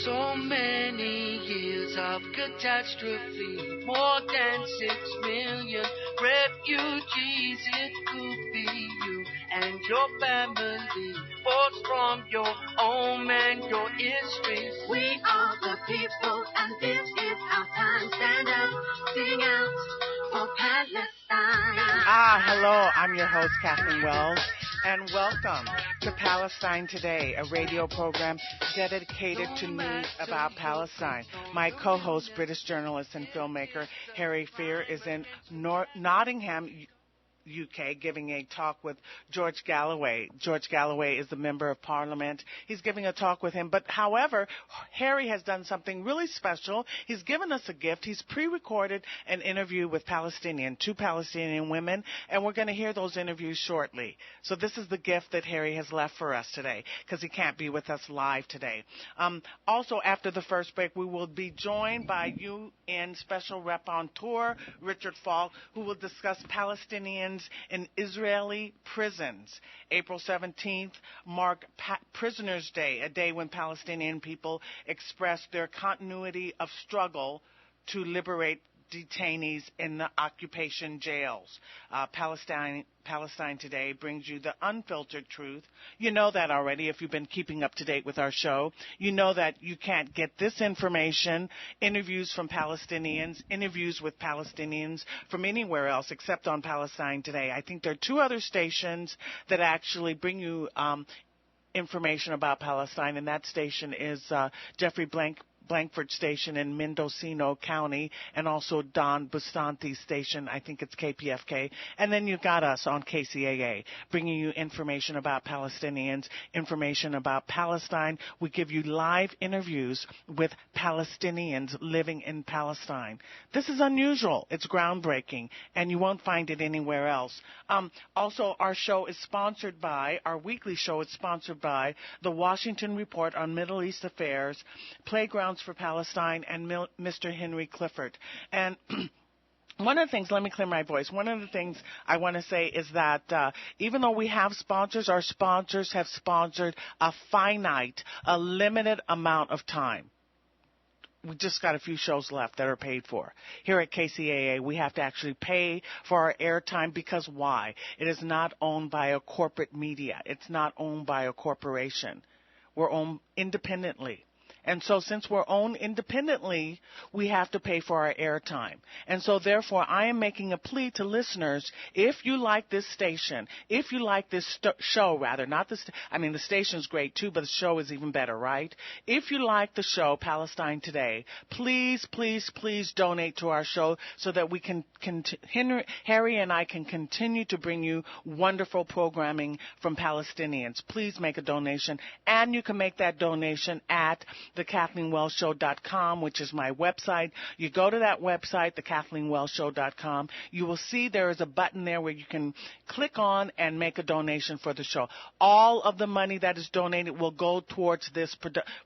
So many years of catastrophe, more than 6 million refugees. It could be you and your family, forced from your home and your history. We are the people, and this is our time. Stand up, sing out for Palestine. Hello, I'm your host, Kathleen Wells, and welcome to Palestine Today, a radio program dedicated to news about Palestine. My co-host, British journalist and filmmaker Harry Fear, is in Nottingham, UK, giving a talk with George Galloway. George Galloway is the Member of Parliament. He's giving a talk with him. But, however, Harry has done something really special. He's given us a gift. He's pre-recorded an interview with two Palestinian women, and we're going to hear those interviews shortly. So this is the gift that Harry has left for us today, because he can't be with us live today. Also, after the first break, we will be joined by UN Special Rapporteur Richard Falk, who will discuss Palestinians in Israeli prisons. April 17th marked Prisoners' Day, a day when Palestinian people expressed their continuity of struggle to liberate detainees in the occupation jails. Palestine Today brings you the unfiltered truth. You know that already if you've been keeping up to date with our show. You know that you can't get this information, interviews from Palestinians, interviews with Palestinians from anywhere else except on Palestine Today. I think there are two other stations that actually bring you information about Palestine, and that station is Jeffrey Blankford Station in Mendocino County, and also Don Bustante's station, I think it's KPFK. And then you've got us on KCAA, bringing you information about Palestinians, information about Palestine. We give you live interviews with Palestinians living in Palestine. This is unusual. It's groundbreaking, and you won't find it anywhere else. Also, our weekly show is sponsored by the Washington Report on Middle East Affairs, Playgrounds for Palestine, and Mr. Henry Clifford. And one of the things, let me clear my voice, one of the things I want to say is that even though we have sponsors, our sponsors have sponsored a limited amount of time. We just got a few shows left that are paid for. Here at KCAA, we have to actually pay for our airtime because why? It is not owned by a corporate media. It's not owned by a corporation. We're owned independently. And so since we're owned independently, we have to pay for our airtime. And so therefore, I am making a plea to listeners, if you like this station, if you like this show, rather, not the the station's great too, but the show is even better, right? If you like the show, Palestine Today, please, please, please donate to our show so that we can Harry and I can continue to bring you wonderful programming from Palestinians. Please make a donation, and you can make that donation at thekathleenwellsshow.com, which is my website. You go to that website, thekathleenwellsshow.com. You will see there is a button there where you can click on and make a donation for the show. All of the money that is donated will go towards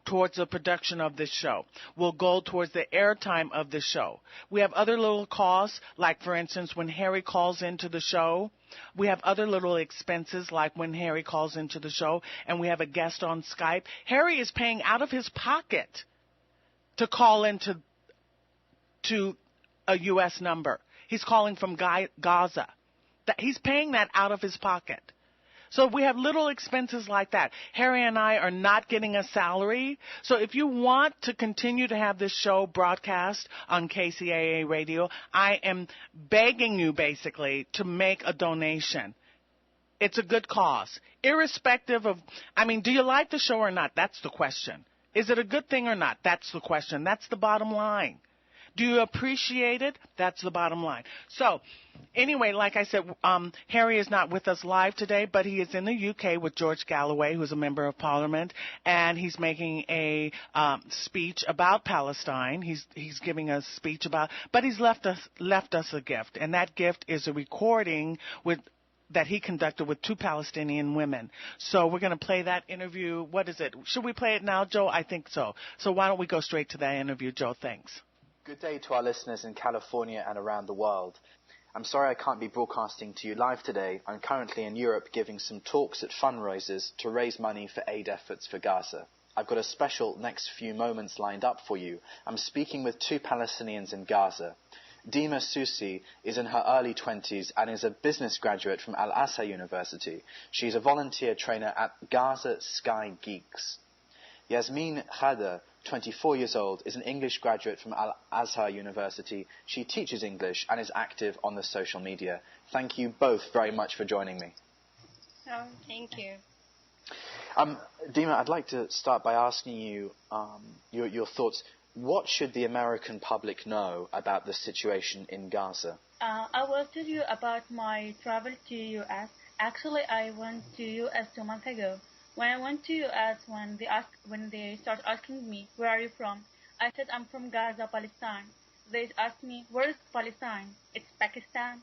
towards the production of this show. Will go towards the airtime of the show. We have other little costs, like, for instance, when Harry calls into the show, we have other little expenses, like when Harry calls into the show and we have a guest on Skype. Harry is paying out of his pocket to call into a U.S. number. He's calling from Gaza. He's paying that out of his pocket. So we have little expenses like that. Harry and I are not getting a salary. So if you want to continue to have this show broadcast on KCAA radio, I am begging you basically to make a donation. It's a good cause. Irrespective of, do you like the show or not? That's the question. Is it a good thing or not? That's the question. That's the bottom line. Do you appreciate it? That's the bottom line. So, anyway, like I said, Harry is not with us live today, but he is in the UK with George Galloway, who's a member of Parliament, and he's making a speech about Palestine. He's giving a speech but he's left us a gift, and that gift is a recording that he conducted with two Palestinian women. So we're going to play that interview. What is it? Should we play it now, Joe? I think so. So why don't we go straight to that interview, Joe? Thanks. Good day to our listeners in California and around the world. I'm sorry I can't be broadcasting to you live today. I'm currently in Europe giving some talks at fundraisers to raise money for aid efforts for Gaza. I've got a special next few moments lined up for you. I'm speaking with two Palestinians in Gaza. Deema Sousi is in her early 20s and is a business graduate from Al-Azhar University. She's a volunteer trainer at Gaza Sky Geeks. Yasmeen Khader, 24 years old, is an English graduate from Al-Azhar University. She teaches English and is active on the social media. Thank you both very much for joining me. Oh, thank you. Deema, I'd like to start by asking you your thoughts. What should the American public know about the situation in Gaza? I will tell you about my travel to U.S. Actually, I went to U.S. 2 months ago. When I went to U.S., when they start asking me, where are you from? I said, I'm from Gaza, Palestine. They asked me, where is Palestine? It's Pakistan.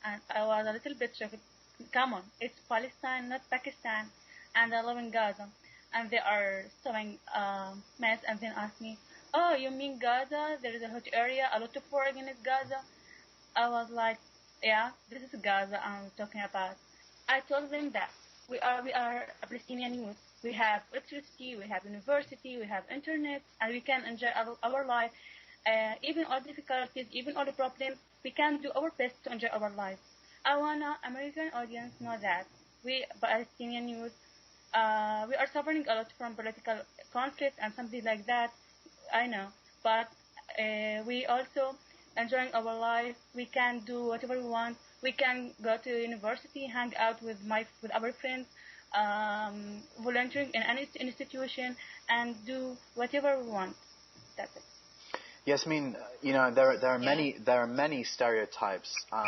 And I was a little bit shocked. Come on, it's Palestine, not Pakistan. And I live in Gaza. And they are showing mess and then asked me, oh, you mean Gaza? There is a hot area, a lot of war against Gaza. I was like, yeah, this is Gaza I'm talking about. I told them that we are a Palestinian youth. We have electricity, we have university, we have internet, and we can enjoy our life. Even all difficulties, even all the problems, we can do our best to enjoy our life. I wanna American audience know that we Palestinian youth, we are suffering a lot from political conflict and something like that. I know, but we also enjoying our life. We can do whatever we want. We can go to university, hang out with our friends, volunteering in any institution, and do whatever we want. That's it. Yasmeen, you know there are many stereotypes. I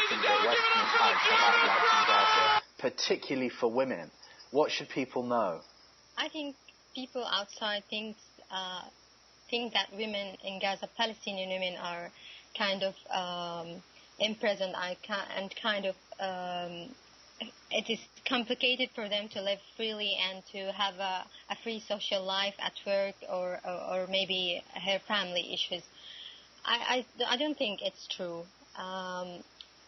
think that Western types about life in Gaza, particularly for women. What should people know? I think people outside think that women in Gaza, Palestinian women, are kind of imprisoned and kind of it is complicated for them to live freely and to have a free social life at work or maybe her family issues. I don't think it's true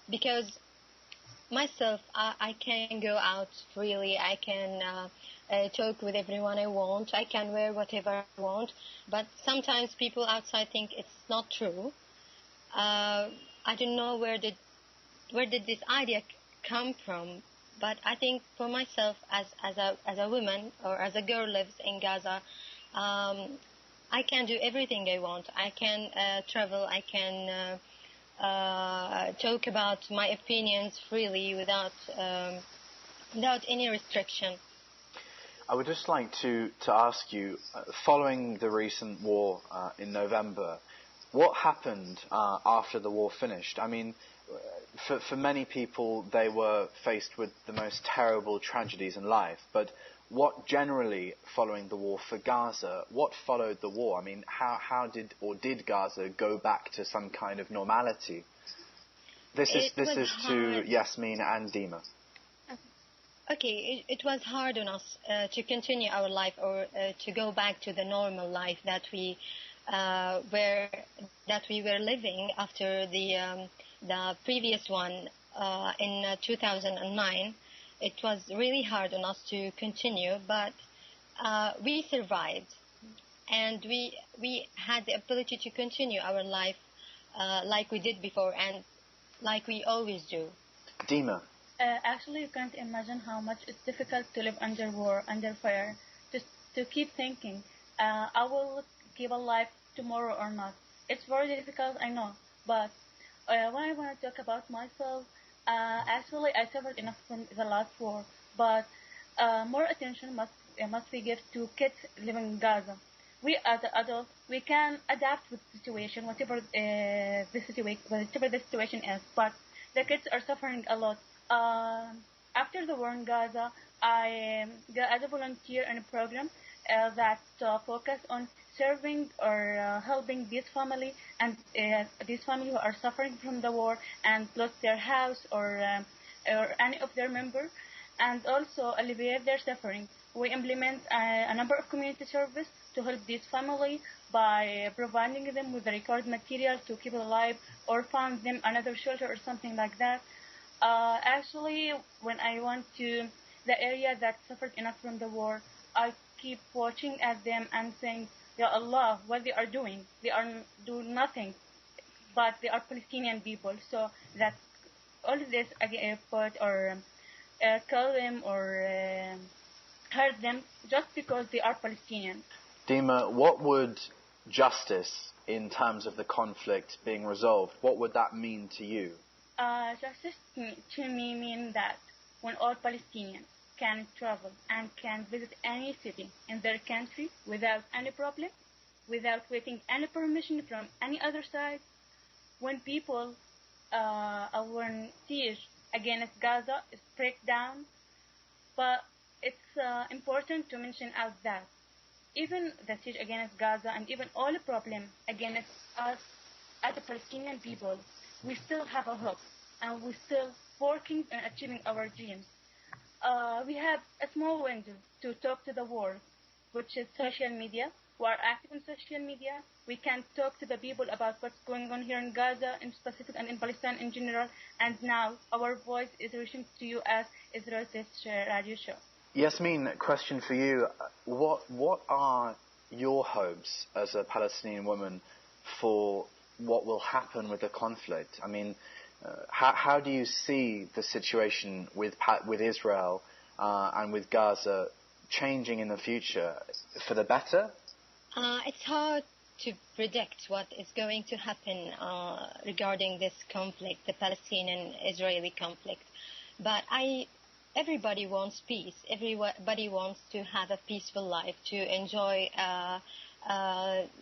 because myself, I can go out freely. I can talk with everyone I want. I can wear whatever I want. But sometimes people outside think it's not true. I don't know where did this idea come from. But I think for myself, as a woman or as a girl lives in Gaza, I can do everything I want. I can travel. I can talk about my opinions freely without any restriction. I would just like to ask you, following the recent war in November, what happened after the war finished? I mean, for many people, they were faced with the most terrible tragedies in life. But what generally, following the war for Gaza, what followed the war? I mean, how did Gaza go back to some kind of normality? This is to Yasmeen and Deema. Okay, it was hard on us to continue our life or to go back to the normal life that we were living after the previous one in 2009. It was really hard on us to continue, but we survived, and we had the ability to continue our life like we did before and like we always do. Deema. Actually, you can't imagine how much it's difficult to live under war, under fire, just to keep thinking, I will give a life tomorrow or not. It's very difficult, I know, but when I want to talk about myself, actually I suffered enough from the last war, but more attention must be given to kids living in Gaza. We as adults, we can adapt with the situation, whatever the situation is, but the kids are suffering a lot. After the war in Gaza, I got as a volunteer in a program that focus on serving or helping this family and this family who are suffering from the war and lost their house or any of their members, and also alleviate their suffering. We implement a number of community service to help this family by providing them with the required material to keep alive or find them another shelter or something like that. Actually, when I went to the area that suffered enough from the war, I keep watching at them and saying, Ya Allah, what they are doing. They are doing nothing, but they are Palestinian people. So that all of this put or kill them or hurt them just because they are Palestinian. Deema, what would justice in terms of the conflict being resolved, what would that mean to you? Justice to me means that when all Palestinians can travel and can visit any city in their country without any problem, without waiting any permission from any other side, when people, when siege against Gaza is break down, but it's important to mention out that even the siege against Gaza and even all the problem against us as the Palestinian people, we still have a hope and we're still working on achieving our dreams. We have a small window to talk to the world, which is social media. We are active on social media. We can talk to the people about what's going on here in Gaza in specific and in Palestine in general. And now our voice is reaching to you as Israel's radio show. Yasmeen, question for you. What are your hopes as a Palestinian woman for what will happen with the conflict? I mean, how do you see the situation with Israel and with Gaza changing in the future for the better? It's hard to predict what is going to happen regarding this conflict, the Palestinian-Israeli conflict. But everybody wants peace. Everybody wants to have a peaceful life, to enjoy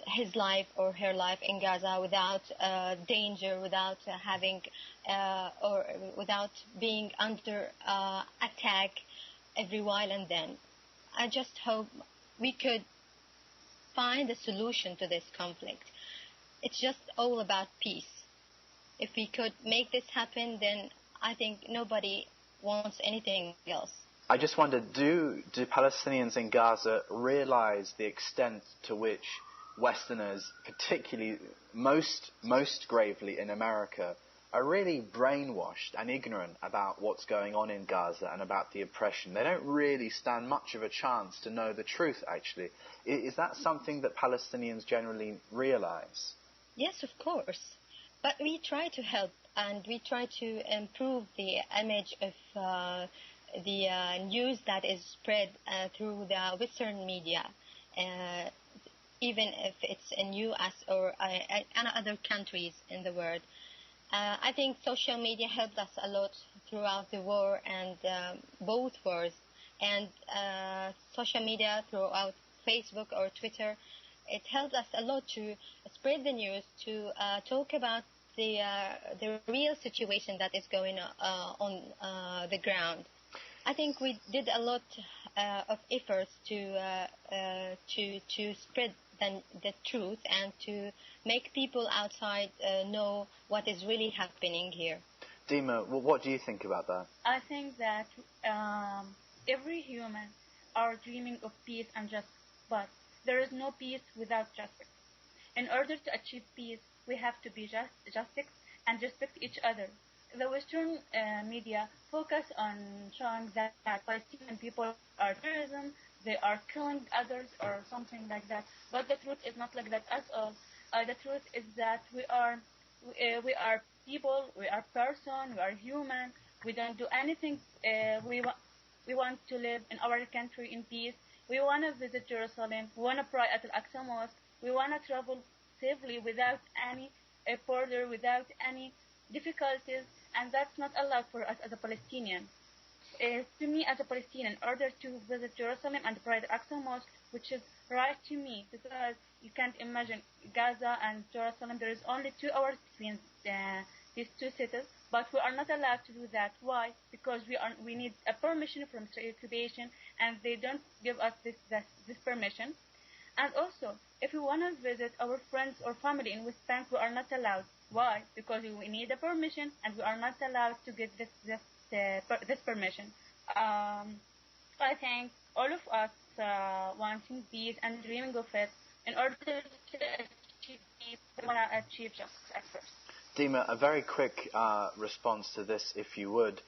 his life or her life in Gaza without danger, without having or without being under attack every while and then. I just hope we could find a solution to this conflict. It's just all about peace. If we could make this happen, then I think nobody wants anything else. I just wonder, do Palestinians in Gaza realize the extent to which Westerners, particularly most gravely in America, are really brainwashed and ignorant about what's going on in Gaza and about the oppression? They don't really stand much of a chance to know the truth, actually. Is that something that Palestinians generally realize? Yes, of course. But we try to help and we try to improve the image of the news that is spread through the Western media, even if it's in U.S. or in other countries in the world. I think social media helped us a lot throughout the war and both wars. And social media throughout Facebook or Twitter, it helped us a lot to spread the news, to talk about the real situation that is going on the ground. I think we did a lot of efforts to spread the truth and to make people outside know what is really happening here. Deema, what do you think about that? I think that every human are dreaming of peace and justice, but there is no peace without justice. In order to achieve peace, we have to be justice and respect each other. The Western media focus on showing that Palestinian people are terrorism, they are killing others or something like that. But the truth is not like that at all. The truth is that we are people, we are person, we are human. We don't do anything. We want to live in our country in peace. We want to visit Jerusalem. We want to pray at Al-Aqsa Mosque. We want to travel safely without any border, without any difficulties, and that's not allowed for us as a Palestinian. To me, as a Palestinian, in order to visit Jerusalem and pray at Al-Aqsa Mosque, which is right to me, because you can't imagine Gaza and Jerusalem. There is only 2 hours between these two cities, but we are not allowed to do that. Why? Because we need a permission from Israeli occupation, and they don't give us this permission. And also, if we want to visit our friends or family in West Bank, we are not allowed. Why? Because we need a permission, and we are not allowed to get this permission. I think all of us wanting peace and dreaming of it, in order to achieve peace, we want to achieve justice at first. Deema, a very quick response to this, if you would.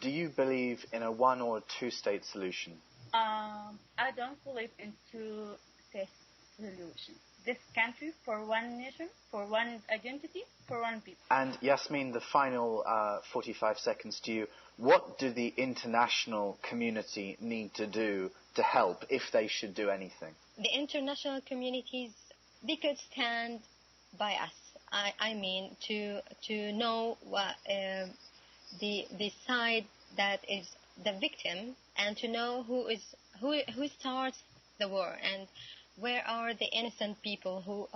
Do you believe in a 1 or 2 state solution? I don't believe into this solution. This country for one nation, for one identity, for one people. And Yasmeen, the final 45 seconds to you. What do the international community need to do to help, if they should do anything? The international communities, they could stand by us. I mean, to know what the side that is the victim, and to know who starts the war, and where are the innocent people who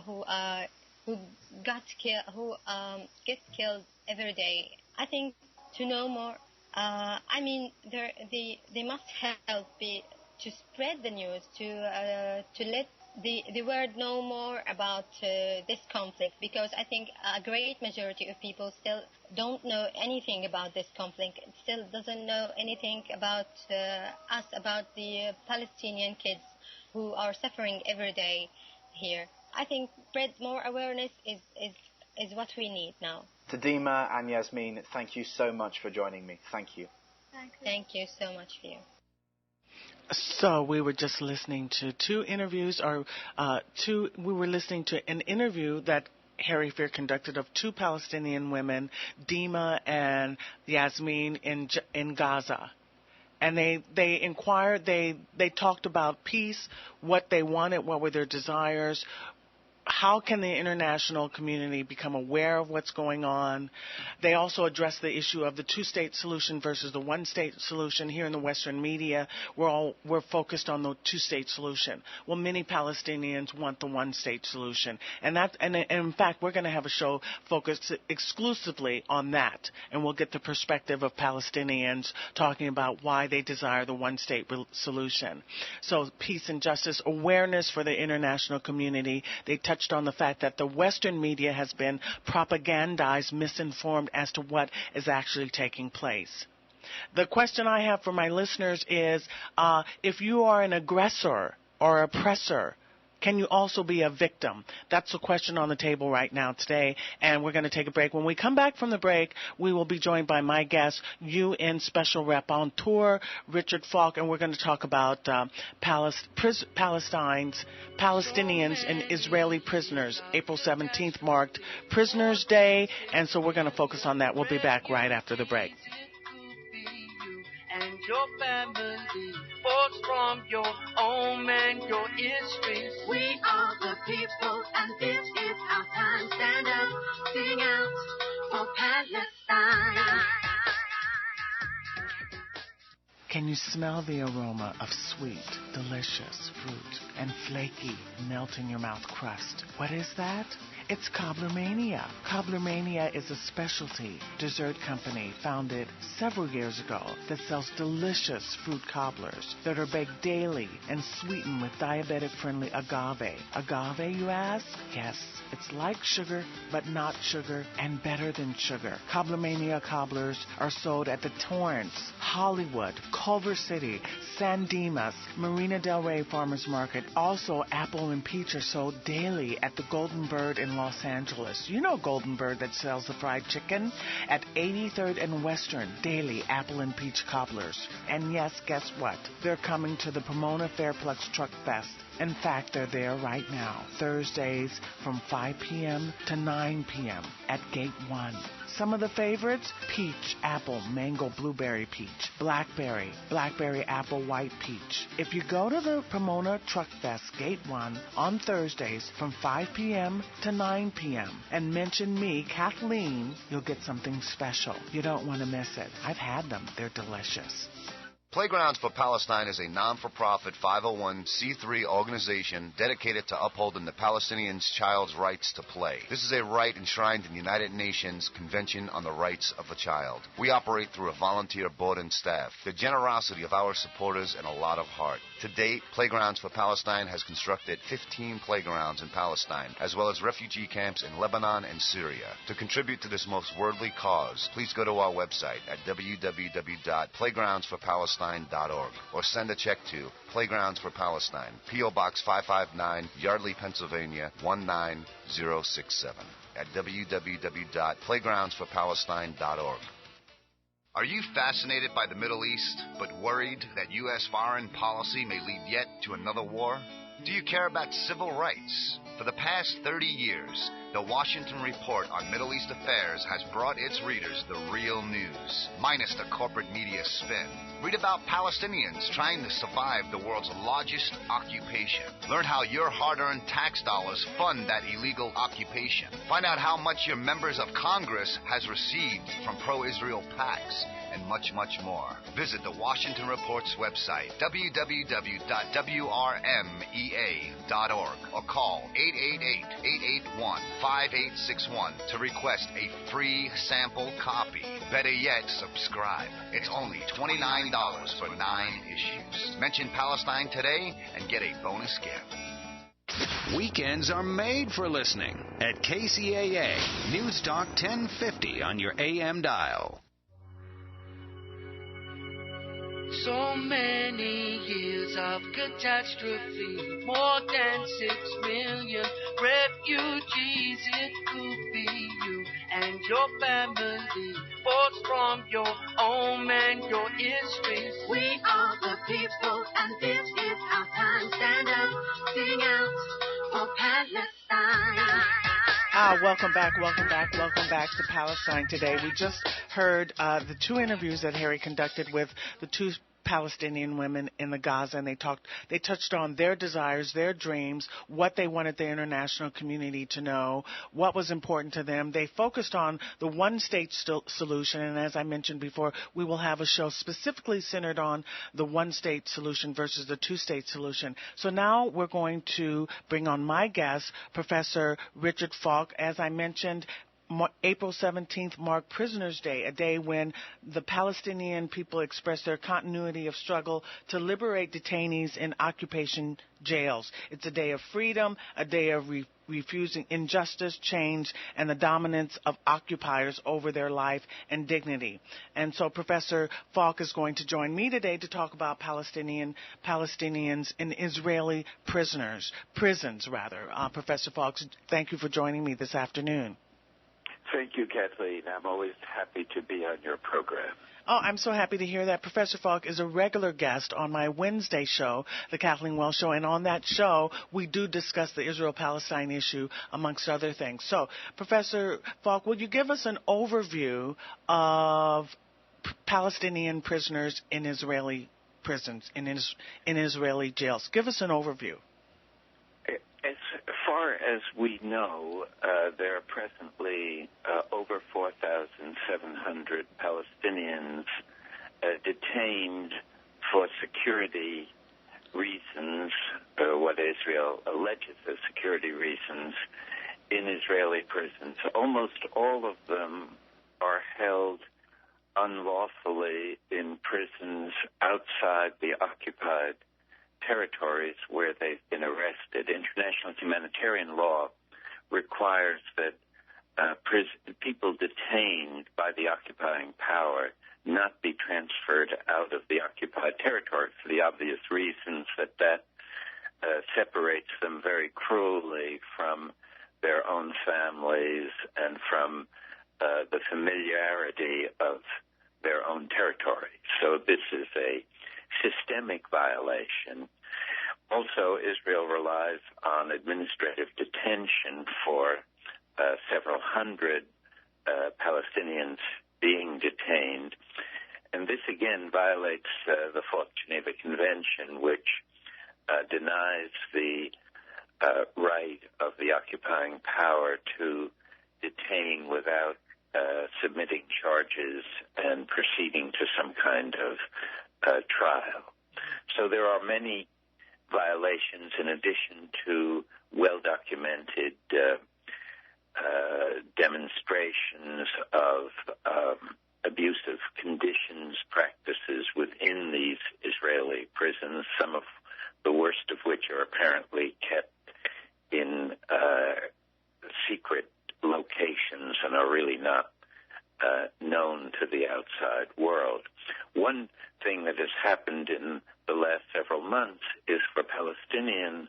get killed every day. I think to know more. I mean, they must help to spread the news, to let the world know more about this conflict, because I think a great majority of people still don't know anything about this conflict, still doesn't know anything about us, about the Palestinian kids who are suffering every day here. I think spread more awareness is what we need now. To Deema and Yasmeen, thank you so much for joining me. Thank you. Thank you so much for you. So we were just listening to we were listening to an interview that Harry Fear conducted of two Palestinian women, Deema and Yasmeen, in Gaza. And they inquired, they talked about peace, what they wanted, what were their desires, how can the international community become aware of what's going on. They also addressed the issue of the two-state solution versus the one-state solution. Here in the Western media, we're focused on the two-state solution. Well, many Palestinians want the one-state solution, and in fact, we're going to have a show focused exclusively on that, and we'll get the perspective of Palestinians talking about why they desire the one-state solution. So, peace and justice, awareness for the international community. They touched on the fact that the Western media has been propagandized, misinformed as to what is actually taking place. The question I have for my listeners is, if you are an aggressor or oppressor, can you also be a victim? That's the question on the table right now today, and we're going to take a break. When we come back from the break, we will be joined by my guest, UN Special Rapporteur, Richard Falk, and we're going to talk about Palestinians and Israeli prisoners. April 17th marked Prisoners' Day, and so we're going to focus on that. We'll be back right after the break. And your family, forged from your home and your history. We are the people, and this is our time. Stand up, sing out for Palestine. Can you smell the aroma of sweet, delicious fruit and flaky, melt-in-your-mouth crust? What is that? It's Cobblermania. Cobblermania is a specialty dessert company founded several years ago that sells delicious fruit cobblers that are baked daily and sweetened with diabetic-friendly agave. Agave, you ask? Yes, it's like sugar, but not sugar, and better than sugar. Cobblermania cobblers are sold at the Torrance, Hollywood, Culver City, San Dimas, Marina Del Rey Farmers Market. Also, apple and peach are sold daily at the Golden Bird in Los Angeles. You know Golden Bird that sells the fried chicken? At 83rd and Western, daily apple and peach cobblers. And yes, guess what? They're coming to the Pomona Fairplex Truck Fest. In fact, they're there right now, Thursdays from 5 p.m. to 9 p.m. at Gate 1. Some of the favorites: peach, apple, mango, blueberry peach, blackberry, apple, white peach. If you go to the Pomona Truck Fest Gate 1 on Thursdays from 5 p.m. to 9 p.m. and mention me, Kathleen, you'll get something special. You don't want to miss it. I've had them. They're delicious. Playgrounds for Palestine is a non-for-profit 501c3 organization dedicated to upholding the Palestinians' child's rights to play. This is a right enshrined in the United Nations Convention on the Rights of the Child. We operate through a volunteer board and staff, the generosity of our supporters, and a lot of heart. To date, Playgrounds for Palestine has constructed 15 playgrounds in Palestine, as well as refugee camps in Lebanon and Syria. To contribute to this most worldly cause, please go to our website at www.playgroundsforpalestine.org or send a check to Playgrounds for Palestine, P.O. Box 559, Yardley, Pennsylvania 19067 at www.playgroundsforpalestine.org. Are you fascinated by the Middle East, but worried that U.S. foreign policy may lead yet to another war? Do you care about civil rights? For the past 30 years, the Washington Report on Middle East Affairs has brought its readers the real news, minus the corporate media spin. Read about Palestinians trying to survive the world's largest occupation. Learn how your hard-earned tax dollars fund that illegal occupation. Find out how much your members of Congress has received from pro-Israel PACs, and much, much more. Visit the Washington Report's website, www.wrmea.org, or call 888-881-5861 to request a free sample copy. Better yet, subscribe. It's only $29 for 9 issues. Mention Palestine today and get a bonus gift. Weekends are made for listening at KCAA News Talk 1050 on your AM dial. So many years of catastrophe, more than 6 million refugees. It could be you and your family, forced from your home and your history. We are the people, and this is our time. Stand up, sing out for Palestine. Welcome back to Palestine Today. We just heard the 2 interviews that Harry conducted with the 2 Palestinian women in the Gaza, and they touched on their desires, their dreams, what they wanted the international community to know, what was important to them. They focused on the one-state solution, and as I mentioned before, we will have a show specifically centered on the one-state solution versus the 2-state solution. So now we're going to bring on my guest, Professor Richard Falk. As I mentioned, April 17th marked Prisoners' Day, a day when the Palestinian people expressed their continuity of struggle to liberate detainees in occupation jails. It's a day of freedom, a day of refusing injustice, change, and the dominance of occupiers over their life and dignity. And so Professor Falk is going to join me today to talk about Palestinians in Israeli prisons. Professor Falk, thank you for joining me this afternoon. Thank you, Kathleen. I'm always happy to be on your program. Oh, I'm so happy to hear that. Professor Falk is a regular guest on my Wednesday show, the Kathleen Wells Show, and on that show, we do discuss the Israel-Palestine issue, amongst other things. So, Professor Falk, would you give us an overview of Palestinian prisoners in Israeli prisons, in Israeli jails? Give us an overview. As far as we know, there are presently over 4,700 Palestinians detained for security reasons, what Israel alleges as security reasons, in Israeli prisons. Almost all of them are held unlawfully in prisons outside the occupied territories where they've been arrested. International humanitarian law requires that people detained by the occupying power not be transferred out of the occupied territory for the obvious reasons that separates them very cruelly from their own families and from the familiarity of their own territory. So this is a systemic violation. Also, Israel relies on administrative detention for several hundred Palestinians being detained. And this again violates the Fourth Geneva Convention, which denies the right of the occupying power to detain without submitting charges and proceeding to some kind of trial. So there are many violations in addition to well-documented demonstrations of abusive conditions, practices within these Israeli prisons, some of the worst of which are apparently kept in secret locations and are really not known to the outside world. One thing that has happened in the last several months is for Palestinian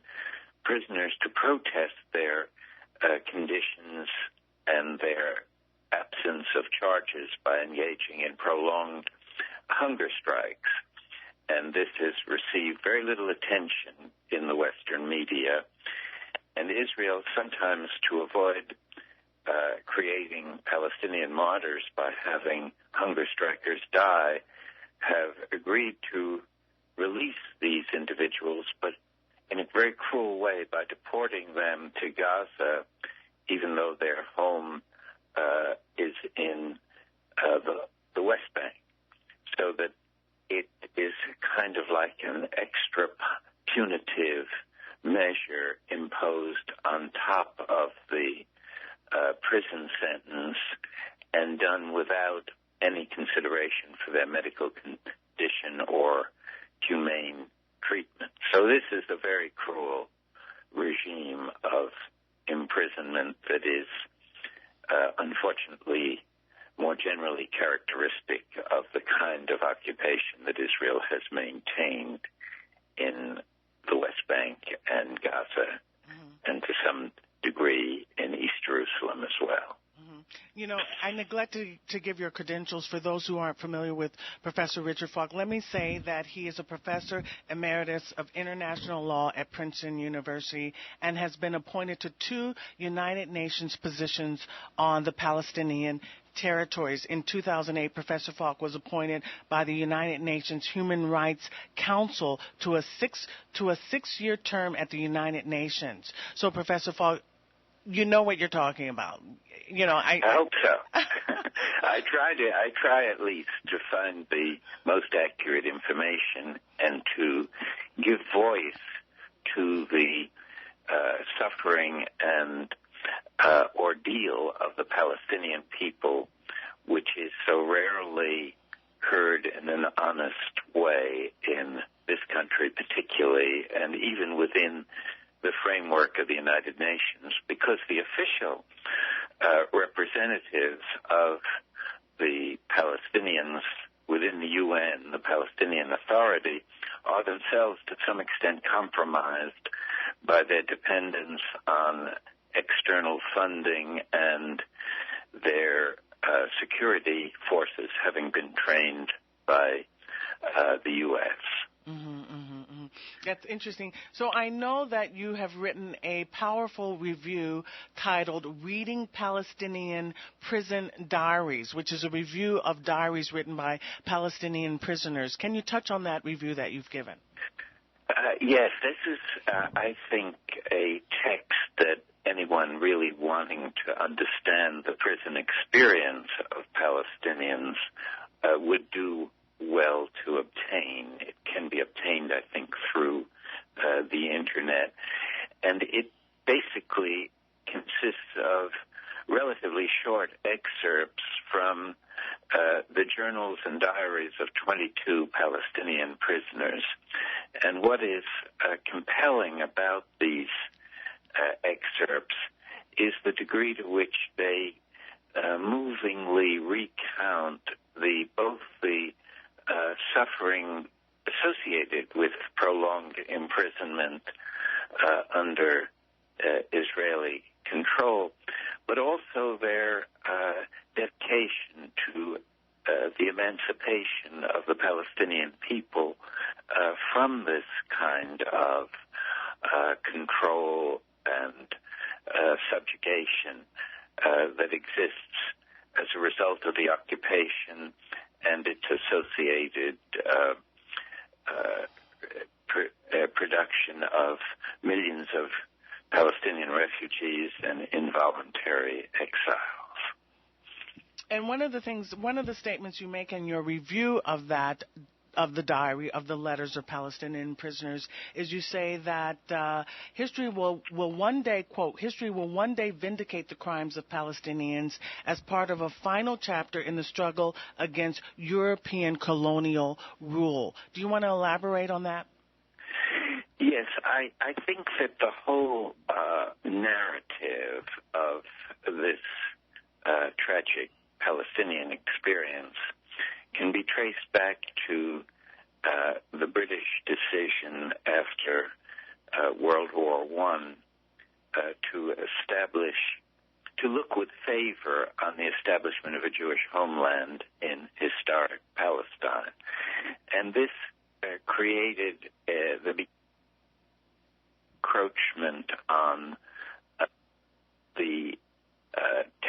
prisoners to protest their conditions and their absence of charges by engaging in prolonged hunger strikes. And this has received very little attention in the Western media. And Israel, sometimes to avoid creating Palestinian martyrs by having hunger strikers die, have agreed to release these individuals, but in a very cruel way, by deporting them to Gaza, even though their home is in the West Bank, so that it is kind of like an extra punitive measure imposed on top of the prison sentence, and done without any consideration for their medical condition or humane treatment. So this is a very cruel regime of imprisonment that is unfortunately more generally characteristic of the kind of occupation that Israel has maintained in the West Bank and Gaza, and to some degree in East Jerusalem as well. You know, I neglected to give your credentials for those who aren't familiar with Professor Richard Falk. Let me say that he is a professor emeritus of international law at Princeton University and has been appointed to 2 United Nations positions on the Palestinian territories. In 2008, Professor Falk was appointed by the United Nations Human Rights Council to a 6-year term at the United Nations. So, Professor Falk, you know what you're talking about. You know, I hope so. I try at least to find the most accurate information and to give voice to the suffering and ordeal of the Palestinian people, which is so rarely heard in an honest way in this country particularly, and even within the framework of the United Nations, because the official representatives of the Palestinians within the UN, the Palestinian Authority, are themselves to some extent compromised by their dependence on external funding and their security forces having been trained by the U.S. That's interesting. So I know that you have written a powerful review titled Reading Palestinian Prison Diaries, which is a review of diaries written by Palestinian prisoners. Can you touch on that review that you've given? Yes, this is, I think, a text that anyone really wanting to understand the prison experience of Palestinians would do well to obtain. It can be obtained, I think, through the Internet. And it basically consists of relatively short excerpts from the journals and diaries of 22 Palestinian prisoners. And what is compelling about these excerpts is the degree to which they movingly recount both the suffering associated with prolonged imprisonment under Israeli control, but also their dedication to the emancipation of the Palestinian people from this kind of control and subjugation that exists as a result of the occupation and its associated production of millions of Palestinian refugees and involuntary exiles. And one of the statements you make in your review of that, of the diary, of the letters of Palestinian prisoners, is you say that history will one day, quote, history will one day vindicate the crimes of Palestinians as part of a final chapter in the struggle against European colonial rule. Do you want to elaborate on that? Yes, I think that the whole narrative of this tragic Palestinian experience can be traced back to the British decision after World War I to establish to look with favor on the establishment of a Jewish homeland in historic Palestine. And this created the encroachment on the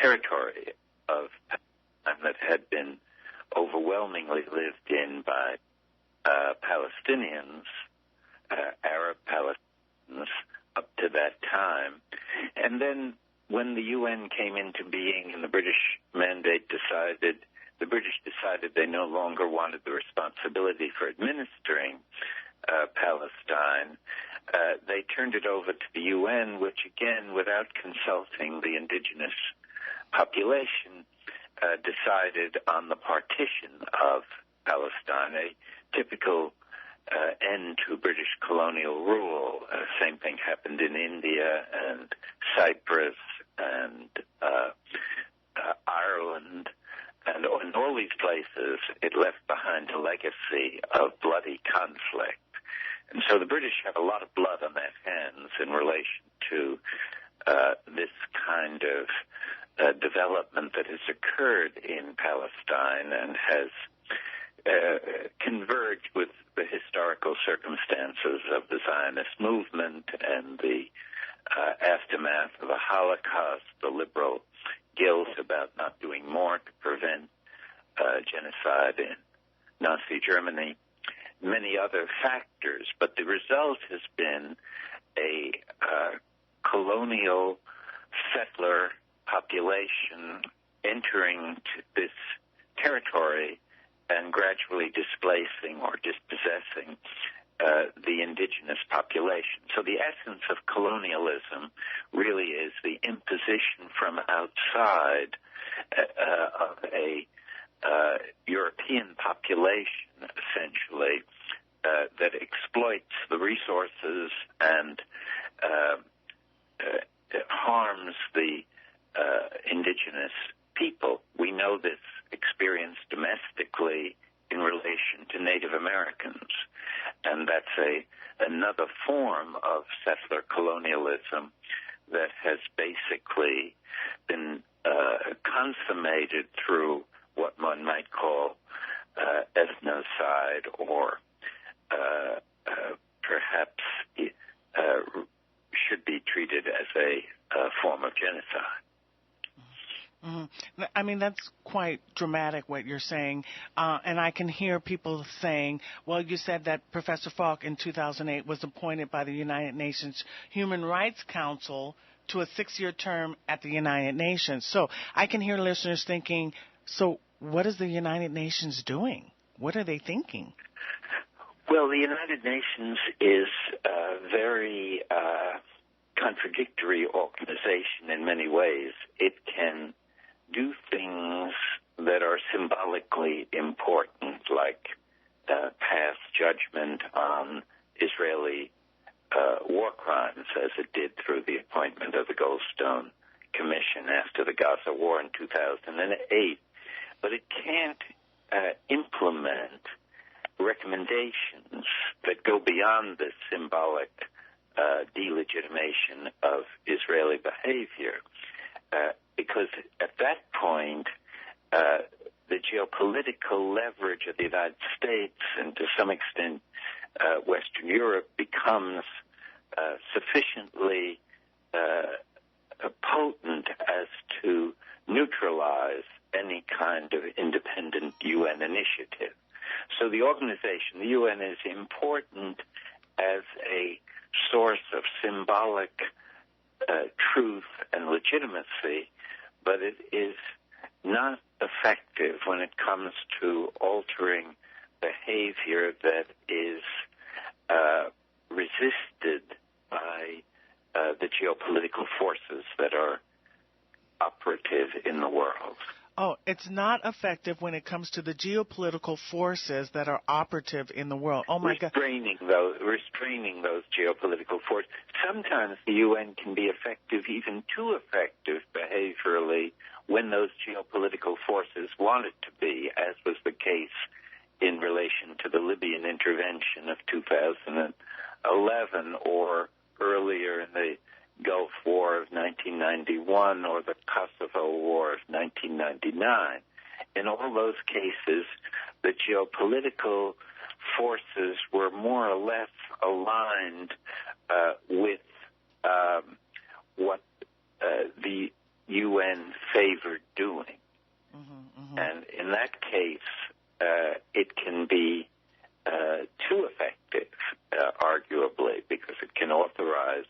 territory of Palestine that had been overwhelmingly lived in by Palestinians, Arab Palestinians, up to that time. And then when the UN came into being and the British mandate decided they no longer wanted the responsibility for administering Palestine, they turned it over to the UN, which again, without consulting the indigenous population, decided on the partition of Palestine, a typical end to British colonial rule. Same thing happened in India and Cyprus and Ireland. And in all these places, it left behind a legacy of bloody conflict. And so the British have a lot of blood on their hands in relation to this kind of development that has occurred in Palestine and has converged with the historical circumstances of the Zionist movement and the aftermath of the Holocaust, the liberal guilt about not doing more to prevent genocide in Nazi Germany, many other factors. But the result has been a colonial settler population entering this territory and gradually displacing or dispossessing the indigenous population. So the essence of colonialism really is the imposition from outside of a European population, essentially, that exploits the resources and harms the indigenous people. We know this experience domestically in relation to Native Americans, and that's another form of settler colonialism that has basically been consummated through what one might call ethnocide, or perhaps should be treated as a form of genocide. Mm-hmm. I mean, that's quite dramatic what you're saying, and I can hear people saying, well, you said that Professor Falk in 2008 was appointed by the United Nations Human Rights Council to a 6-year term at the United Nations. So I can hear listeners thinking, so what is the United Nations doing? What are they thinking? Well, the United Nations is a very contradictory organization in many ways. It can do things that are symbolically important, like pass judgment on Israeli war crimes, as it did through the appointment of the Goldstone Commission after the Gaza war in 2008. But it can't implement recommendations that go beyond the symbolic delegitimation of Israeli behavior, because at that point, the geopolitical leverage of the United States and to some extent Western Europe becomes sufficiently potent as to neutralize any kind of independent UN initiative. So the organization, the UN, is important as a source of symbolic truth and legitimacy, but it is not effective when it comes to altering behavior that is resisted by the geopolitical forces that are operative in the world. Oh, it's not effective when it comes to the geopolitical forces that are operative in the world. Oh, my God. Restraining those geopolitical forces. Sometimes the UN can be effective, even too effective behaviorally, when those geopolitical forces want it to be, as was the case in relation to the Libyan intervention of 2011 or earlier in the Gulf War of 19 1991 or the Kosovo War of 1999. In all those cases, the geopolitical forces were more or less aligned with what the UN favored doing. And in that case, it can be too effective, arguably, because it can authorize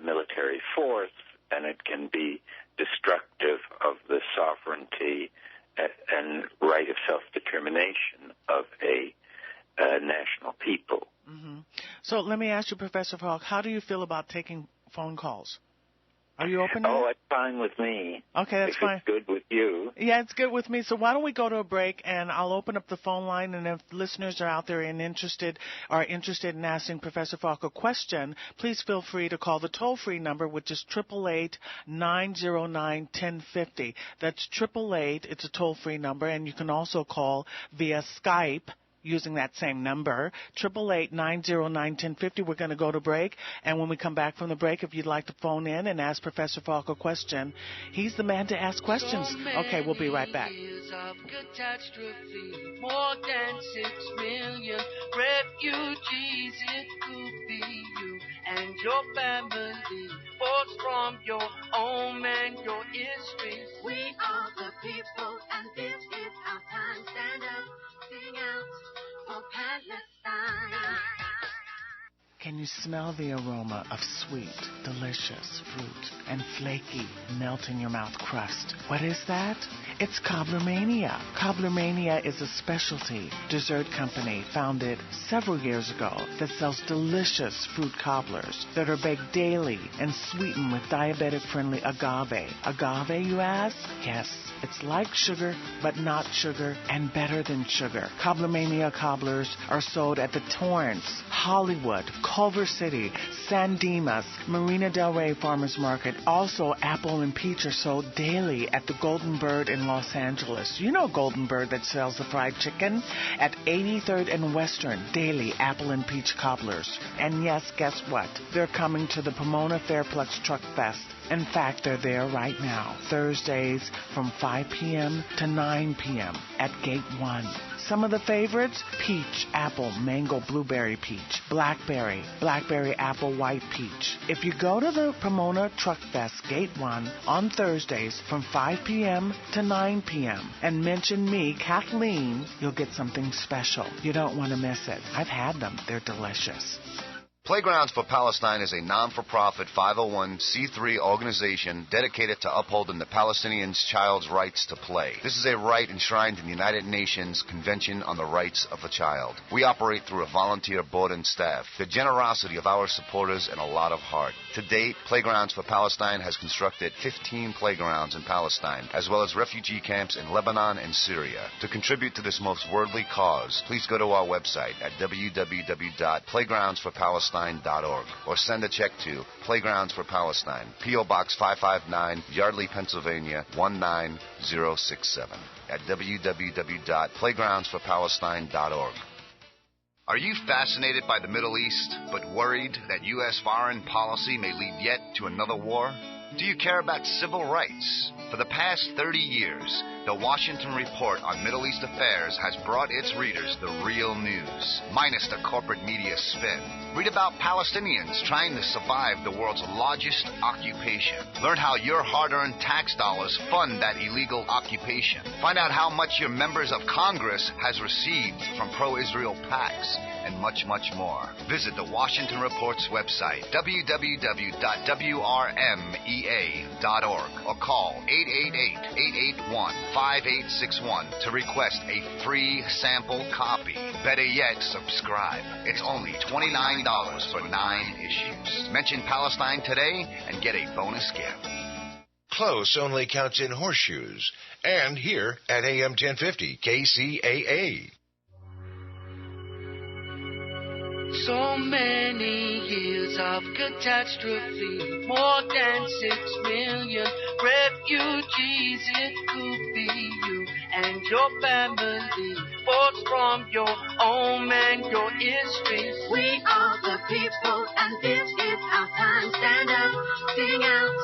military force, and it can be destructive of the sovereignty and right of self-determination of a national people. So let me ask you, Professor Falk, how do you feel about taking phone calls? Are you open to it? Oh, it's fine with me. Okay, that's fine. It's good with you. Yeah, it's good with me. So why don't we go to a break, and I'll open up the phone line, and if listeners are out there and interested in asking Professor Falk a question, please feel free to call the toll-free number, which is 888-909-1050. That's 888. It's a toll-free number, and you can also call via Skype using that same number, 888-909-1050. We're going to go to break, and when we come back from the break, if you'd like to phone in and ask Professor Falk a question, he's the man to ask questions. Okay, we'll be right back. Of catastrophe, more than 6 million refugees. It could be you and your family, forced from your home and your history. We are the people, and this is our time. Stand up, sing out for Palestine. Can you smell the aroma of sweet, delicious fruit and flaky, melt-in-your-mouth crust? What is that? It's Cobblermania. Cobblermania is a specialty dessert company founded several years ago that sells delicious fruit cobblers that are baked daily and sweetened with diabetic-friendly agave. Agave, you ask? Yes. It's like sugar, but not sugar, and better than sugar. Cobblermania cobblers are sold at the Torrance, Hollywood, Culver City, San Dimas, Marina Del Rey Farmers Market. Also, apple and peach are sold daily at the Golden Bird in Los Angeles. You know Golden Bird that sells the fried chicken? At 83rd and Western, daily apple and peach cobblers. And yes, guess what? They're coming to the Pomona Fairplex Truck Fest. In fact, they're there right now, Thursdays from 5 p.m. to 9 p.m. at Gate 1. Some of the favorites: peach, apple, mango, blueberry peach, blackberry, blackberry, apple, white peach. If you go to the Pomona Truck Fest Gate 1 on Thursdays from 5 p.m. to 9 p.m. and mention me, Kathleen, you'll get something special. You don't want to miss it. I've had them. They're delicious. Playgrounds for Palestine is a non-for-profit 501c3 organization dedicated to upholding the Palestinians' child's rights to play. This is a right enshrined in the United Nations Convention on the Rights of the Child. We operate through a volunteer board and staff, the generosity of our supporters, and a lot of heart. To date, Playgrounds for Palestine has constructed 15 playgrounds in Palestine, as well as refugee camps in Lebanon and Syria. To contribute to this most worldly cause, please go to our website at www.playgroundsforpalestine.org or send a check to Playgrounds for Palestine, P.O. Box 559, Yardley, Pennsylvania 19067 at www.playgroundsforpalestine.org. Are you fascinated by the Middle East, but worried that U.S. foreign policy may lead yet to another war? Do you care about civil rights? For the past 30 years, the Washington Report on Middle East Affairs has brought its readers the real news, minus the corporate media spin. Read about Palestinians trying to survive the world's largest occupation. Learn how your hard-earned tax dollars fund that illegal occupation. Find out how much your members of Congress has received from pro-Israel PACs, and much, much more. Visit the Washington Report's website, www.wrmea.org, or call 888-881-5861 to request a free sample copy. Better yet, subscribe. It's only $29 for 9 issues. Mention Palestine today and get a bonus gift. Close only counts in horseshoes. And here at AM 1050 KCAA. So many years of catastrophe, more than 6 million refugees. It could be you and your family, forced from your home and your history. We are the people, and this is our time. Stand up, sing out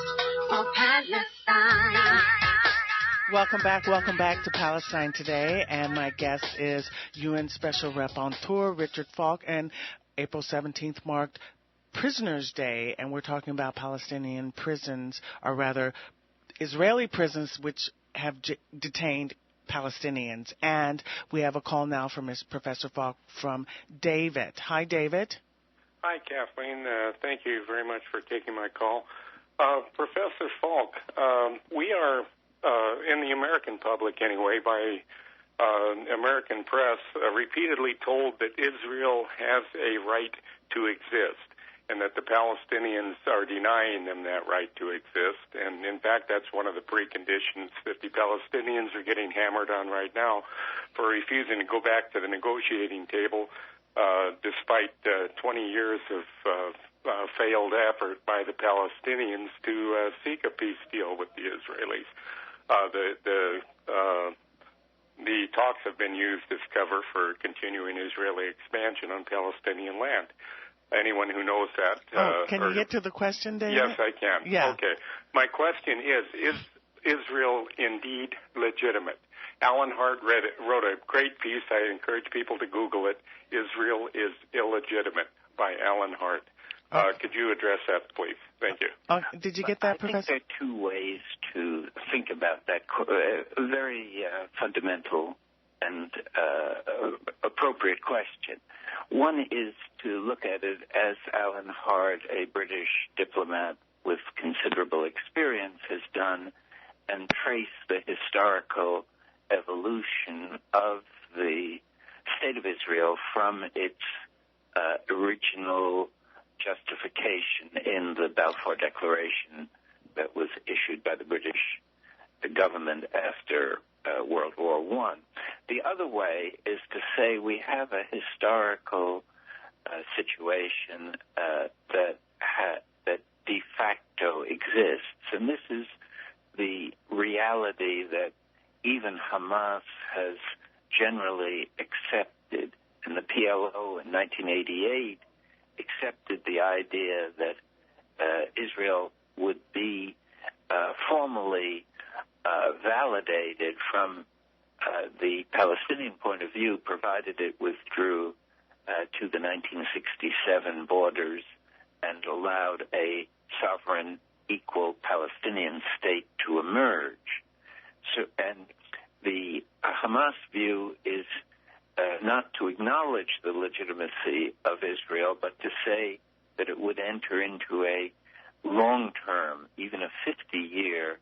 for Palestine. Welcome back to Palestine Today, and my guest is UN Special Rep on Tour, Richard Falk, and April 17th marked Prisoners' Day, and we're talking about Palestinian prisons, or rather Israeli prisons, which have detained Palestinians. And we have a call now from Professor Falk from David. Hi, David. Hi, Kathleen. Thank you very much for taking my call. Professor Falk, we are, in the American public anyway, by American press, repeatedly told that Israel has a right to exist and that the Palestinians are denying them that right to exist. And, in fact, that's one of the preconditions that the Palestinians are getting hammered on right now for refusing to go back to the negotiating table despite 20 years of failed effort by the Palestinians to seek a peace deal with the Israelis. The talks have been used as cover for continuing Israeli expansion on Palestinian land. Anyone who knows that... can you get to the question, David? Yes, I can. Yeah. Okay. My question is Israel indeed legitimate? Alan Hart wrote a great piece. I encourage people to Google it. Israel is illegitimate, by Alan Hart. Could you address that, please? Thank you. Did you get that, Professor? I think there are two ways to think about that very fundamental and appropriate question. One is to look at it as Alan Hart, a British diplomat with considerable experience, has done, and trace the historical evolution of the State of Israel from its original justification in the Balfour Declaration that was issued by the British government after World War I. The other way is to say we have a historical situation that de facto exists, and this is the reality that even Hamas has generally accepted, and the PLO in 1988 accepted the idea that Israel would be formally validated from the Palestinian point of view, provided it withdrew to the 1967 borders and allowed a sovereign, equal Palestinian state to emerge. So, and the Hamas view is not to acknowledge the legitimacy of Israel, but to say that it would enter into a long-term, even a 50-year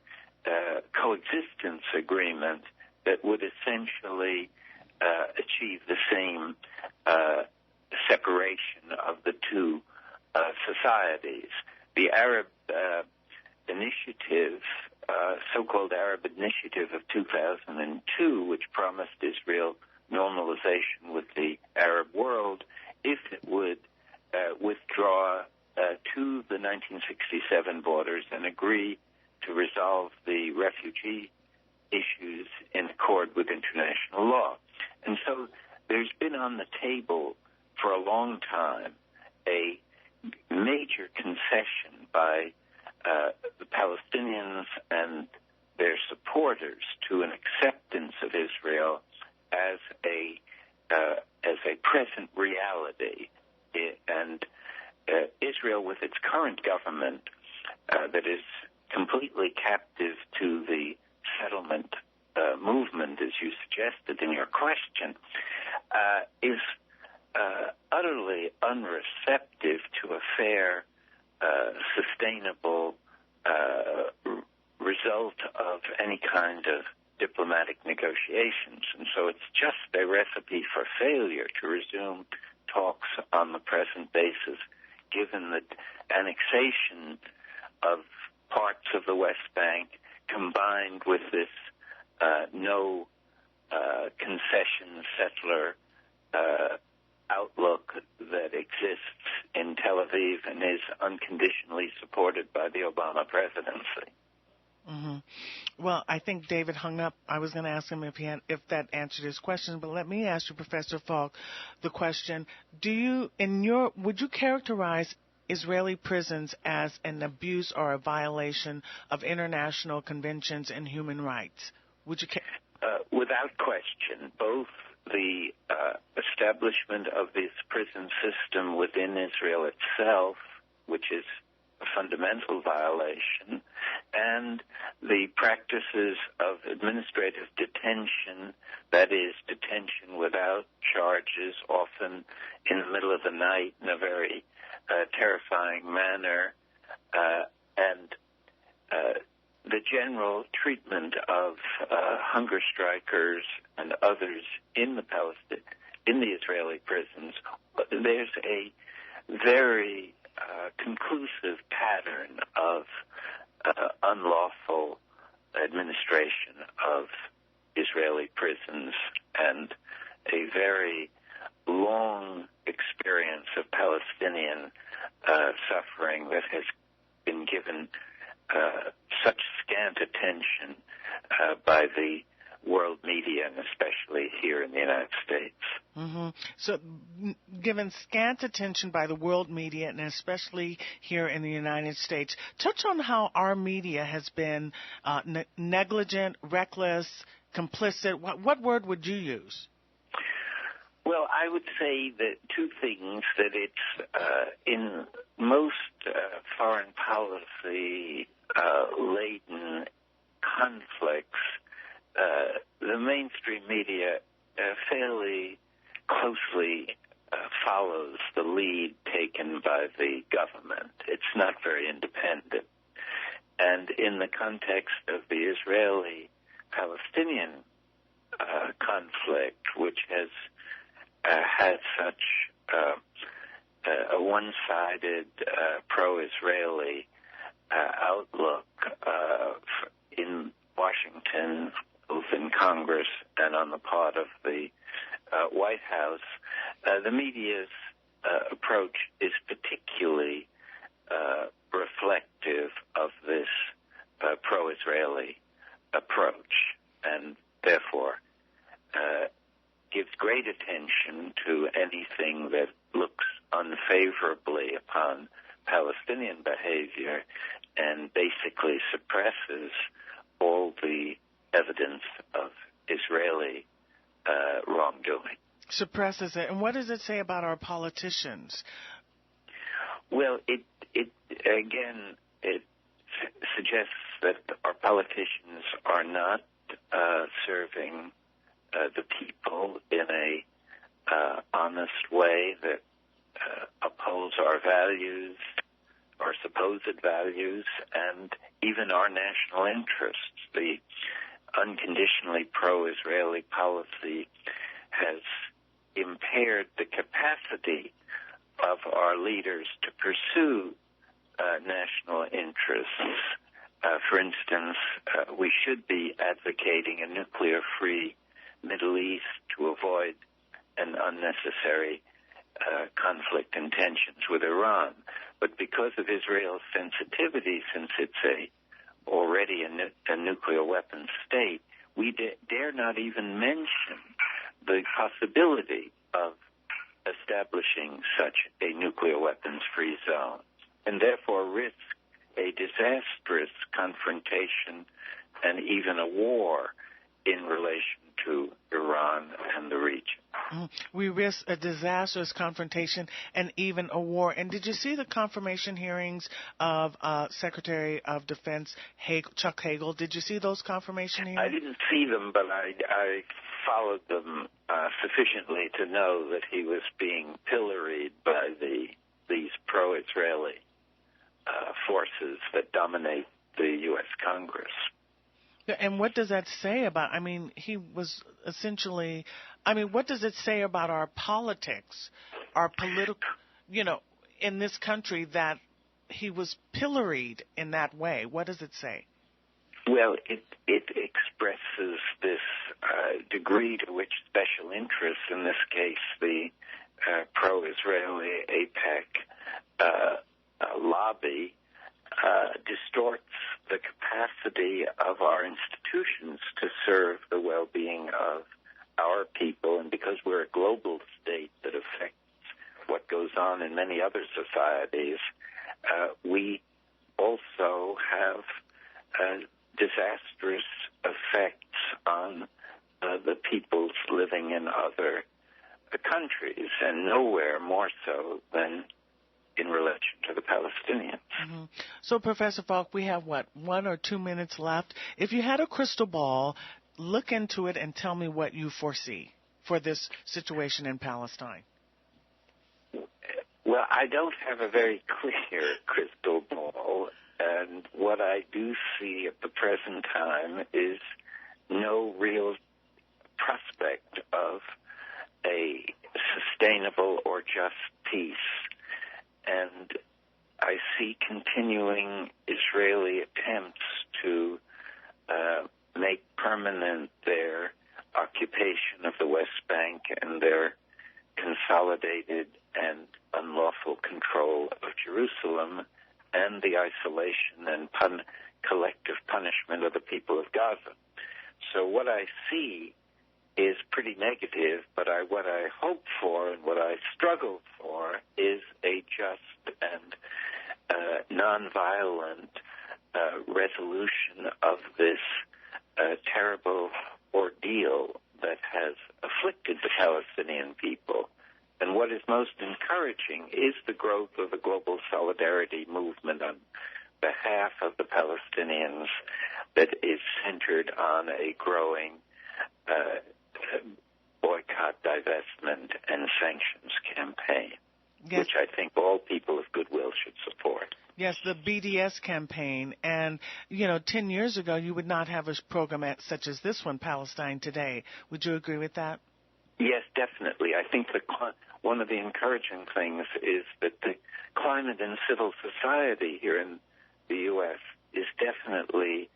coexistence agreement that would essentially achieve the same separation of the two societies. The Arab initiative, so-called Arab Initiative of 2002, which promised Israel normalization with the Arab world, if it would withdraw to the 1967 borders and agree to resolve the refugee issues in accord with international law. And so there's been on the table for a long time a major concession by the Palestinians and their supporters to an acceptance of Israel as a present reality. And Israel, with its current government that is completely captive to the settlement movement, as you suggested in your question, is utterly unreceptive to a fair, sustainable result of any kind of diplomatic negotiations. And so it's just a recipe for failure to resume talks on the present basis, given the annexation of parts of the West Bank combined with this no concession settler outlook that exists in Tel Aviv and is unconditionally supported by the Obama presidency. Mm-hmm. Well, I think David hung up. I was going to ask him if that answered his question, but let me ask you, Professor Falk, the question: would you characterize Israeli prisons as an abuse or a violation of international conventions and human rights? Would you? Without question, both the establishment of this prison system within Israel itself, which is a fundamental violation, and the practices of administrative detention, that is, detention without charges, often in the middle of the night in a very terrifying manner, and the general treatment of hunger strikers and others in the Israeli prisons. There's a very conclusive pattern of unlawful administration of Israeli prisons and a very long experience of Palestinian suffering that has been given such scant attention by the world media, and especially here in the United States. Mm-hmm. So, given scant attention by the world media, and especially here in the United States, touch on how our media has been negligent, reckless, complicit. What word would you use? Well, I would say that two things, that it's in most foreign policy laden conflicts, the mainstream media fairly closely follows the lead taken by the government. It's not very independent. And in the context of the Israeli-Palestinian conflict, which has had such a one-sided pro-Israeli outlook in Washington, both in Congress and on the part of the White House, the media's approach is particularly reflective of this pro-Israeli approach, and therefore gives great attention to anything that looks unfavorably upon Palestinian behavior and basically suppresses all the evidence of Israeli wrongdoing. Suppresses it. And what does it say about our politicians? Well, it suggests that our politicians are not serving the people in a honest way that upholds our values, our supposed values, and even our national interests. The unconditionally pro-Israeli policy has impaired the capacity of our leaders to pursue national interests. For instance, we should be advocating a nuclear-free Middle East to avoid an unnecessary conflict and tensions with Iran. But because of Israel's sensitivity, since it's already a nuclear weapons state, we dare not even mention the possibility of establishing such a nuclear weapons-free zone, and therefore risk a disastrous confrontation and even a war in relation to Iran and the region. We risk a disastrous confrontation and even a war. And did you see the confirmation hearings of Secretary of Defense Chuck Hagel? Did you see those confirmation hearings? I didn't see them, but I followed them sufficiently to know that he was being pilloried by these pro-Israeli forces that dominate the U.S. Congress. And what does that say about, he was essentially, what does it say about our politics, our political, in this country that he was pilloried in that way? What does it say? Well, it expresses this degree to which special interests, in this case the pro-Israeli APAC lobby, distorts the capacity of our institutions to serve the well-being of our people. And because we're a global state that affects what goes on in many other societies, we also have disastrous effects on the peoples living in other countries, and nowhere more so than in relation to the Palestinians. Mm-hmm. So, Professor Falk, we have, 1 or 2 minutes left. If you had a crystal ball, look into it and tell me what you foresee for this situation in Palestine. Well, I don't have a very clear crystal ball, and what I do see at the present time is no real prospect of a sustainable or just peace. And I see continuing Israeli attempts to make permanent their occupation of the West Bank and their consolidated and unlawful control of Jerusalem, and the isolation and collective punishment of the people of Gaza. So what I see is pretty negative, but what I hope for and what I struggle for is a just and nonviolent resolution of this terrible ordeal that has afflicted the Palestinian people. And what is most encouraging is the growth of the global solidarity movement on behalf of the Palestinians that is centered on a growing boycott, divestment, and sanctions campaign, yes, which I think all people of goodwill should support. Yes, the BDS campaign. And, 10 years ago, you would not have a program such as this one, Palestine Today. Would you agree with that? Yes, definitely. I think one of the encouraging things is that the climate in civil society here in the U.S. is definitely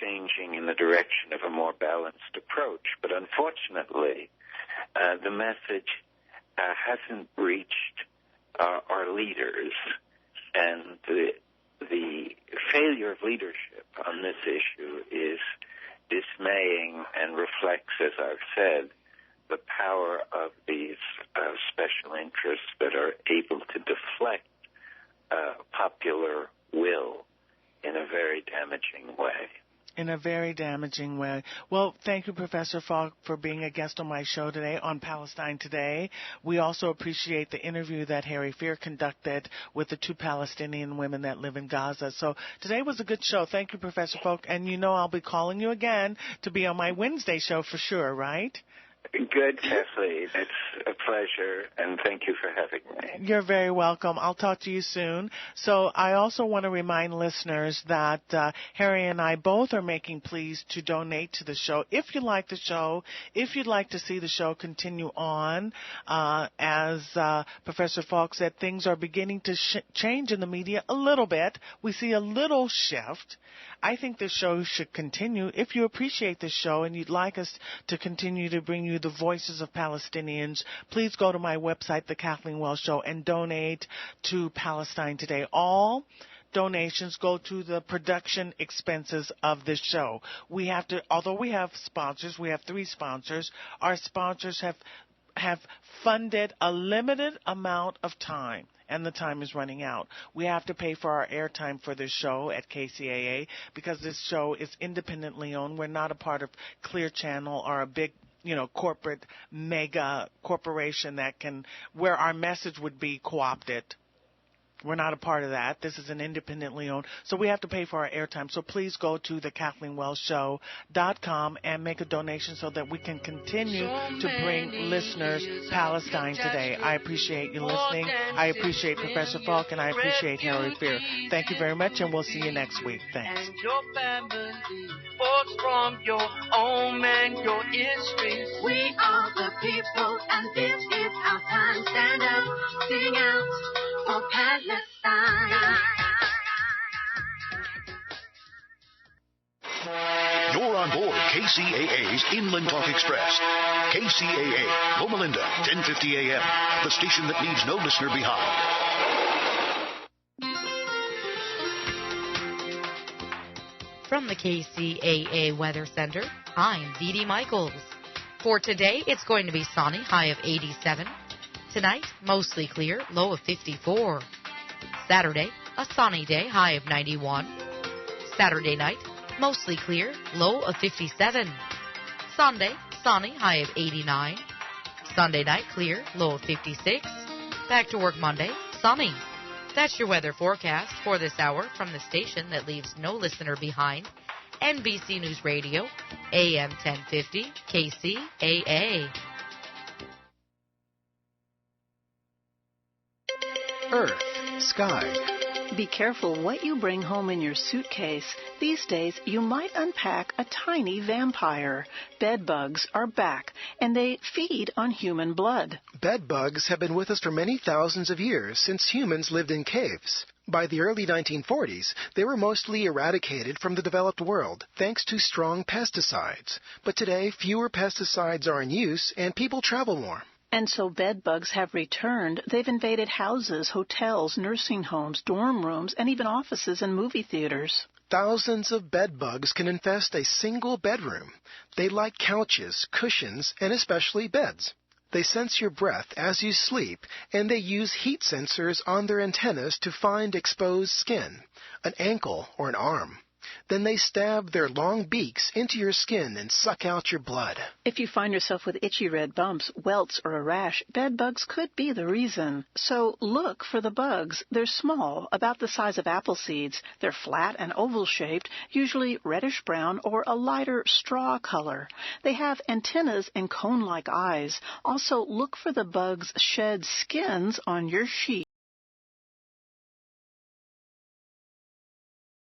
changing in the direction of a more balanced approach. But unfortunately, the message hasn't reached our leaders, and the failure of leadership on this issue is dismaying and reflects, as I've said, the power of these special interests that are able to deflect popular will in a very damaging way. In a very damaging way. Well, thank you, Professor Falk, for being a guest on my show today on Palestine Today. We also appreciate the interview that Harry Fear conducted with the 2 Palestinian women that live in Gaza. So today was a good show. Thank you, Professor Falk. And I'll be calling you again to be on my Wednesday show for sure, right? Good, Kathleen. It's a pleasure, and thank you for having me. You're very welcome. I'll talk to you soon. So I also want to remind listeners that Harry and I both are making pleas to donate to the show. If you like the show, if you'd like to see the show continue on, as Professor Falk said, things are beginning to change in the media a little bit. We see a little shift. I think the show should continue. If you appreciate the show and you'd like us to continue to bring you the voices of Palestinians, please go to my website, The Kathleen Wells Show, and donate to Palestine Today. All donations go to the production expenses of this show. Although we have sponsors, we have 3 sponsors, our sponsors have funded a limited amount of time, and the time is running out. We have to pay for our airtime for this show at KCAA because this show is independently owned. We're not a part of Clear Channel or a big corporate mega corporation where our message would be co-opted. We're not a part of that. This is an independently owned. So we have to pay for our airtime. So please go to thekathleenwellsshow.com and make a donation so that we can continue to bring listeners Palestine Today. I appreciate you listening. I appreciate Professor Falk, and I appreciate Harry Fear. Thank you very much, and we'll see you next week. Thanks. And your family, folks from your home and your history. We are the people, and this is our time. Stand up, sing out for Palestine. You're on board KCAA's Inland Talk Express. KCAA, Loma Linda, 1050 AM, the station that leaves no listener behind. From the KCAA Weather Center, I'm Dee Dee Michaels. For today, it's going to be sunny, high of 87. Tonight, mostly clear, low of 54. Saturday, a sunny day, high of 91. Saturday night, mostly clear, low of 57. Sunday, sunny, high of 89. Sunday night, clear, low of 56. Back to work Monday, sunny. That's your weather forecast for this hour from the station that leaves no listener behind, NBC News Radio, AM 1050, KCAA. Earth, sky. Be careful what you bring home in your suitcase. These days, you might unpack a tiny vampire. Bed bugs are back, and they feed on human blood. Bed bugs have been with us for many thousands of years since humans lived in caves. By the early 1940s, they were mostly eradicated from the developed world thanks to strong pesticides. But today, fewer pesticides are in use, and people travel more. And so bed bugs have returned. They've invaded houses, hotels, nursing homes, dorm rooms, and even offices and movie theaters. Thousands of bed bugs can infest a single bedroom. They like couches, cushions, and especially beds. They sense your breath as you sleep, and they use heat sensors on their antennas to find exposed skin, an ankle or an arm. Then they stab their long beaks into your skin and suck out your blood. If you find yourself with itchy red bumps, welts, or a rash, bed bugs could be the reason. So look for the bugs. They're small, about the size of apple seeds. They're flat and oval-shaped, usually reddish-brown or a lighter straw color. They have antennas and cone-like eyes. Also, look for the bugs' shed skins on your sheets.